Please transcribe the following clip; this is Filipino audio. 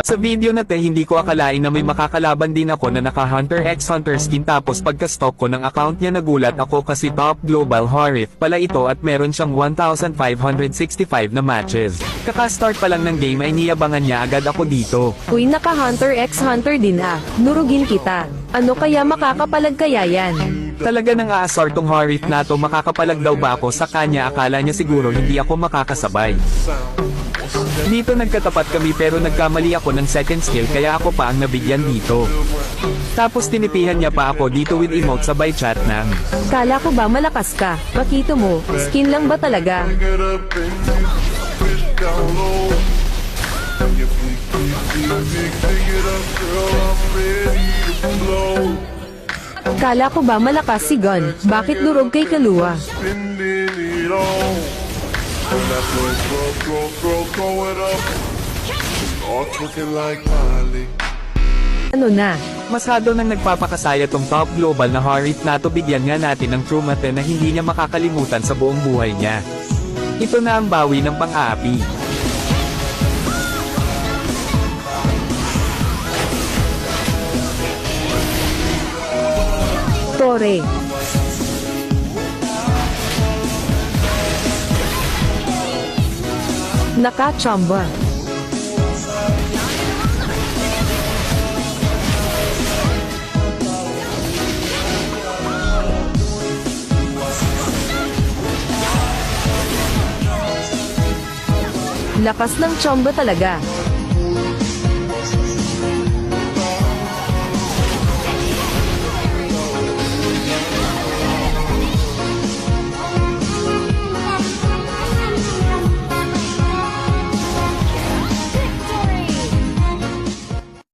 Sa video na te hindi ko akalain na may makakalaban din ako na naka Hunter x Hunter skin tapos pagka-stalk ko ng account niya nagulat ako kasi top global Horif pala ito at meron siyang 1,565 na matches. Kaka-start pa lang ng game ay niyabangan niya agad ako dito. Uy, naka Hunter x Hunter din ah. Nurugin kita. Ano kaya makakapalag kaya yan? Talaga nang aasar tong Horif na to, makakapalag daw ba ako sa kanya, akala niya siguro hindi ako makakasabay. Dito nagkatapat kami pero nagkamali ako ng second skill kaya ako pa ang nabigyan dito. Tapos tinipihan niya pa ako dito with emote sabay chat ng Kala ko ba malakas ka? Makito mo, skin lang ba talaga? Kala ko ba malakas si Gun? Bakit durog kay Kalua? Ano na? Masado nang nagpapakasaya tong top global na Horif na to, bigyan nga natin ng true mate na hindi niya makakalimutan sa buong buhay niya. Ito na ang bawi ng pang-aapi. Tore. Nakachamba. Lakas ng chamba talaga.